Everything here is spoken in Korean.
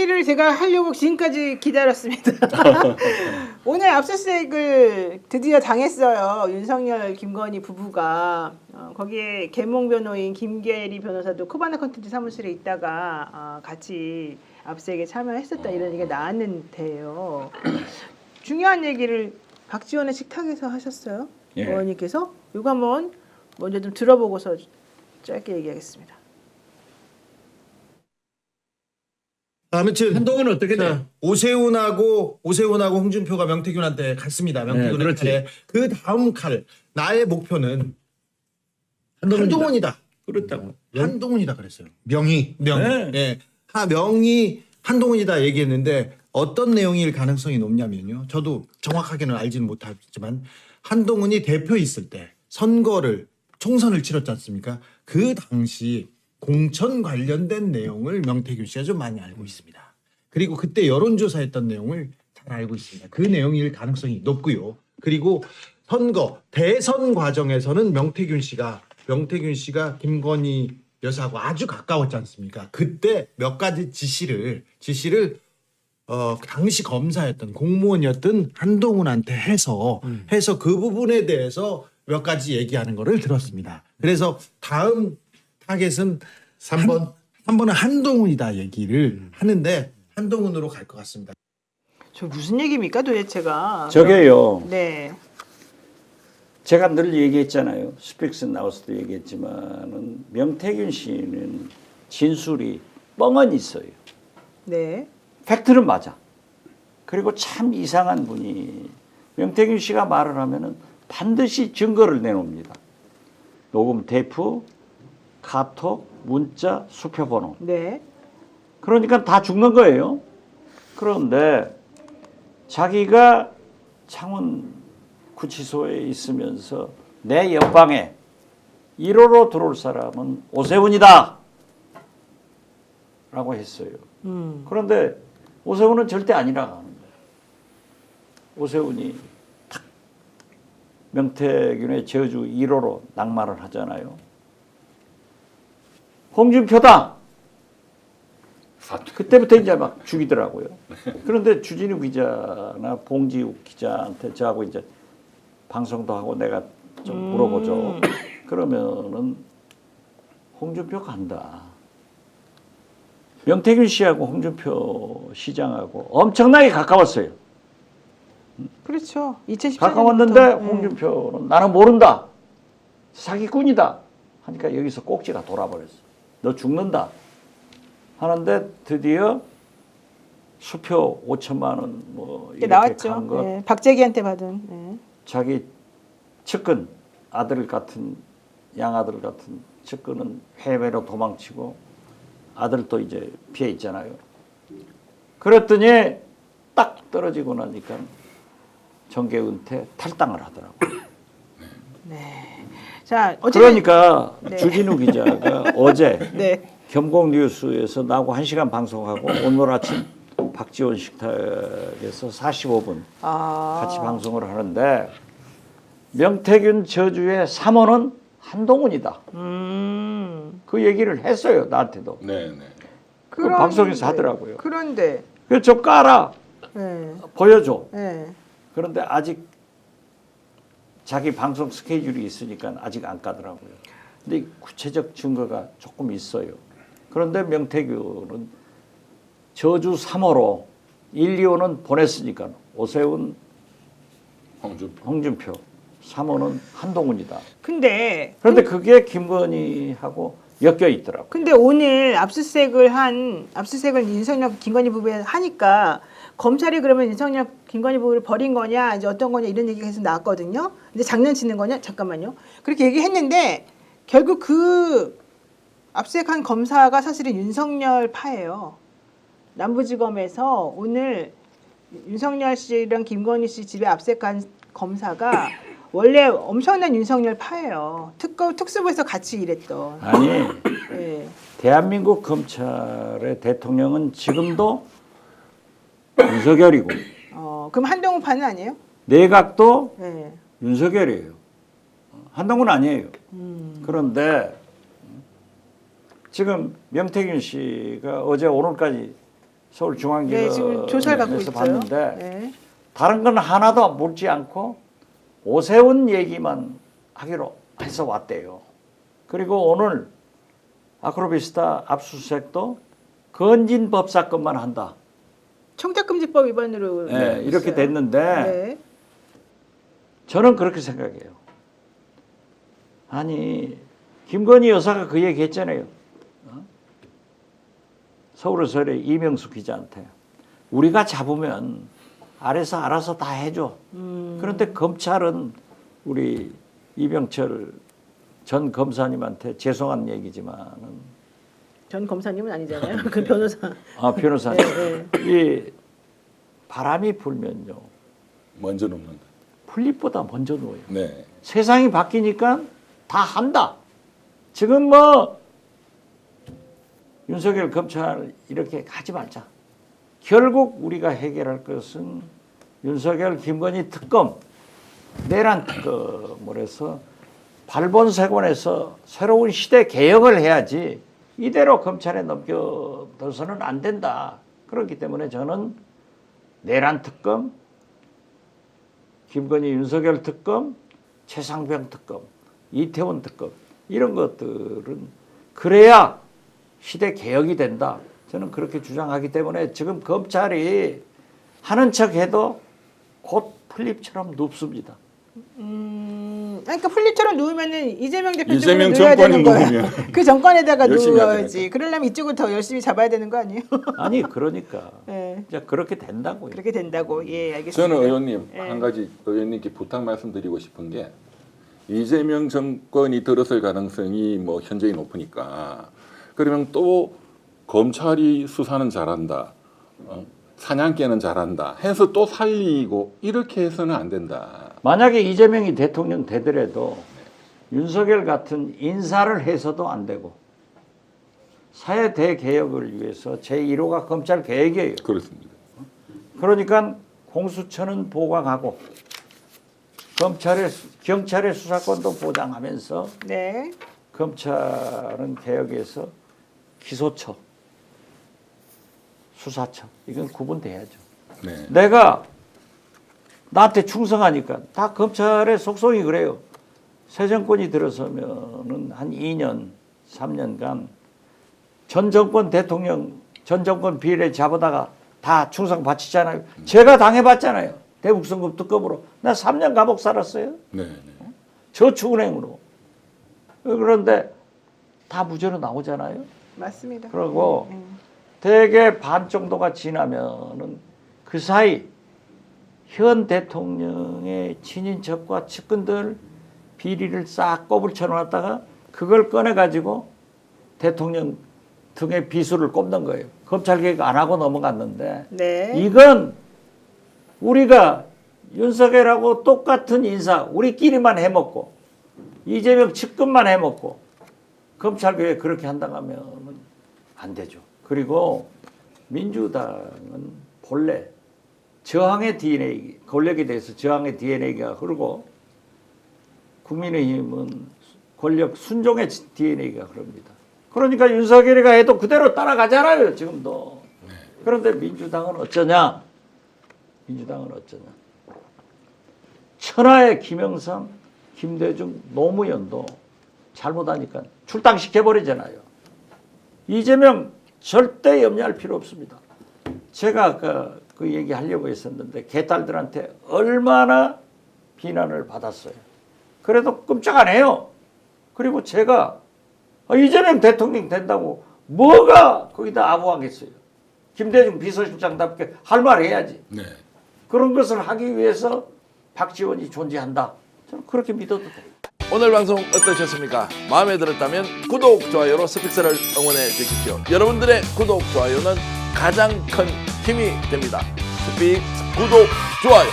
얘기를 제가 하려고 지금까지 기다렸습니다. 오늘 압수수색을 드디어 당했어요. 윤석열, 김건희 부부가. 거기에 계몽 변호인 김계리 변호사도 코바나 컨텐츠 사무실에 있다가 같이 압수수색에 참여했었다 이런 얘기가 나왔는데요. 중요한 얘기를 박지원의 식탁에서 하셨어요. 예. 의원님께서. 이거 한번 먼저 좀 들어보고서 짧게 얘기하겠습니다. 아무튼 한동훈은 어떻게 돼? 오세훈하고 홍준표가 명태균한테 갔습니다. 명태균의 그렇지. 칼에 그 다음 칼 나의 목표는 한동훈이다. 그렇다고. 한동훈이다 그랬어요. 명의. 네. 예. 명의 한동훈이다 얘기했는데 어떤 내용일 가능성이 높냐면요. 저도 정확하게는 알지는 못하지만 한동훈이 대표 있을 때 총선을 치렀지 않습니까? 그 당시 공천 관련된 내용을 명태균 씨가 좀 많이 알고 있습니다. 그리고 그때 여론조사했던 내용을 잘 알고 있습니다. 그 내용일 가능성이 높고요. 그리고 대선 과정에서는 명태균 씨가 김건희 여사하고 아주 가까웠지 않습니까? 그때 몇 가지 지시를 당시 검사였던 공무원이었던 한동훈한테 해서 그 부분에 대해서 몇 가지 얘기하는 거를 들었습니다. 그래서 다음 타겟은 3번은 한동훈이다 얘기를 하는데 한동훈으로 갈 것 같습니다. 저 무슨 얘기입니까 도대체가? 저게요. 네. 제가 늘 얘기했잖아요. 스픽스 나와서도 얘기했지만은 명태균 씨는 진술이 뻥은 있어요. 네. 팩트는 맞아. 그리고 참 이상한 분이 명태균 씨가 말을 하면은 반드시 증거를 내놓습니다. 녹음 테이프, 카톡, 문자, 수표번호. 네. 그러니까 다 죽는 거예요. 그런데 자기가 창원구치소에 있으면서 내 옆방에 1호로 들어올 사람은 오세훈이다 라고 했어요. 그런데 오세훈은 절대 아니라고 하는 거예요. 오세훈이 탁 명태균의 저주 1호로 낙마를 하잖아요. 홍준표다. 그때부터 이제 막 죽이더라고요. 그런데 주진우 기자나 봉지욱 기자한테 저하고 이제 방송도 하고 내가 좀 물어보죠. 그러면은 홍준표 간다. 명태균 씨하고 홍준표 시장하고 엄청나게 가까웠어요. 그렇죠. 2014년부터. 가까웠는데 홍준표는 나는 모른다. 사기꾼이다. 하니까 여기서 꼭지가 돌아버렸어. 너 죽는다. 하는데 드디어 수표 5천만 원 뭐 이렇게 나왔죠. 간 거. 네. 박재기한테 받은. 네. 자기 측근 아들 같은 양아들 같은 측근은 해외로 도망치고 아들도 이제 피해 있잖아요. 그랬더니 딱 떨어지고 나니까 정계 은퇴 탈당을 하더라고요. 네. 자, 어쨌든 그러니까 네. 주진우 기자가 어제 네. 겸공 뉴스에서 나하고 1시간 방송하고 오늘 아침 박지원 식탁에서 45분 같이 방송을 하는데 명태균 저주의 3호는 한동훈이다. 그 얘기를 했어요. 나한테도. 네. 그 방송에서 하더라고요. 그런데 그래서 저 까라. 네. 보여줘. 네. 그런데 아직 자기 방송 스케줄이 있으니까 아직 안 까더라고요. 근데 구체적 증거가 조금 있어요. 그런데 명태균은 저주 3호로 1, 2호는 보냈으니까 오세훈, 홍준표 3호는 한동훈이다. 근데 그런데 그게 김건희하고 엮여 있더라고요. 근데 오늘 압수수색을 윤석열 김건희 부부에 하니까 검찰이 그러면 윤석열 김건희 부부를 버린 거냐 이제 어떤 거냐 이런 얘기가 계속 나왔거든요. 근데 장난치는 거냐 잠깐만요. 그렇게 얘기했는데 결국 그 압수수색한 검사가 사실은 윤석열 파예요. 남부지검에서 오늘 윤석열 씨랑 김건희 씨 집에 압수수색한 검사가 원래 엄청난 윤석열 파예요. 특수부에서 같이 일했던. 아니 네. 대한민국 검찰의 대통령은 지금도 윤석열이고 그럼 한동훈 파는 아니에요? 내각도 네. 윤석열이에요. 한동훈 아니에요. 그런데 지금 명태균 씨가 어제 오늘까지 서울중앙지검에서 네, 지금 조사를 받고 있어요. 봤는데 네. 다른 건 하나도 묻지 않고 오세훈 얘기만 하기로 해서 왔대요. 그리고 오늘 아크로비스타 압수수색도 건진 법사건만 한다. 청탁금지법 위반으로 네, 이렇게 했어요. 됐는데 네. 저는 그렇게 생각해요. 아니 김건희 여사가 그 얘기 했잖아요. 서울서울의 이명수 기자한테 우리가 잡으면 아래서 알아서 다 해줘. 그런데 검찰은 우리 이병철 전 검사님한테 죄송한 얘기지만은 전 검사님은 아니잖아요. 그 변호사. 아 변호사님 네, 이 바람이 불면요 먼저 놓는다. 풀잎보다 먼저 놓아요. 네. 세상이 바뀌니까 다 한다. 지금 뭐 윤석열 검찰 이렇게 가지 말자. 결국 우리가 해결할 것은 윤석열 김건희 특검 내란 특검으로서 발본색원에서 새로운 시대 개혁을 해야지 이대로 검찰에 넘겨둬서는 안 된다. 그렇기 때문에 저는 내란 특검, 김건희 윤석열 특검, 최상병 특검, 이태원 특검 이런 것들은 그래야 시대 개혁이 된다. 저는 그렇게 주장하기 때문에 지금 검찰이 하는 척해도 곧 풀립처럼 눕습니다. 그러니까 풀립처럼 누우면은 이재명 대표 이재명 쪽으로 누워야 정권이 되는 거야. 누우면 그 정권에다가 열심히 해야 누워야지. 그러려면 이쪽을 더 열심히 잡아야 되는 거 아니에요? 아니 그러니까 네. 이제 그렇게 된다고요. 그렇게 된다고. 예, 알겠습니다. 저는 의원님 예. 한 가지 의원님께 부탁 말씀드리고 싶은 게 이재명 정권이 들어설 가능성이 뭐 현저히 높으니까 그러면 또 검찰이 수사는 잘한다. 사냥개는 잘한다. 해서 또 살리고 이렇게 해서는 안 된다. 만약에 이재명이 대통령 되더라도 윤석열 같은 인사를 해서도 안 되고 사회 대개혁을 위해서 제1호가 검찰 개혁이에요. 그렇습니다. 그러니까 공수처는 보강하고 경찰의 수사권도 보장하면서 네. 검찰은 개혁해서 기소처, 수사처 이건 구분돼야죠. 네. 내가 나한테 충성하니까 다 검찰의 속성이 그래요. 새 정권이 들어서면은 한 2년, 3년간 전 정권 대통령, 전 정권 비례 잡아다가 다 충성 바치잖아요. 제가 당해봤잖아요. 대북선거 특검으로. 나 3년 감옥 살았어요. 네. 저축은행으로. 그런데 다 무죄로 나오잖아요. 맞습니다. 그리고 대개 반 정도가 지나면은 그 사이 현 대통령의 친인척과 측근들 비리를 싹 꼬불 쳐놨다가 그걸 꺼내가지고 대통령 등에 비수를 꼽는 거예요. 검찰 개혁 안 하고 넘어갔는데 네. 이건 우리가 윤석열하고 똑같은 인사 우리끼리만 해먹고 이재명 측근만 해먹고 검찰 개혁 그렇게 한다고 하면 안 되죠. 그리고 민주당은 본래 저항의 DNA, 권력에 대해서 저항의 DNA가 흐르고 국민의힘은 권력 순종의 DNA가 흐릅니다. 그러니까 윤석열이가 해도 그대로 따라가잖아요, 지금도. 그런데 민주당은 어쩌냐? 천하의 김영삼, 김대중, 노무현도 잘못하니까 출당시켜버리잖아요. 이재명 절대 염려할 필요 없습니다. 제가 아까 그 얘기 하려고 했었는데 개딸들한테 얼마나 비난을 받았어요. 그래도 끔찍 안 해요. 그리고 제가 이재명 대통령 된다고 뭐가 거기다 아부하겠어요. 김대중 비서실장답게 할 말 해야지. 네. 그런 것을 하기 위해서 박지원이 존재한다. 저는 그렇게 믿어도 돼요. 오늘 방송 어떠셨습니까? 마음에 들었다면 구독, 좋아요로 스픽스를 응원해 주십시오. 여러분들의 구독, 좋아요는 가장 큰 힘이 됩니다. 스픽스 구독, 좋아요.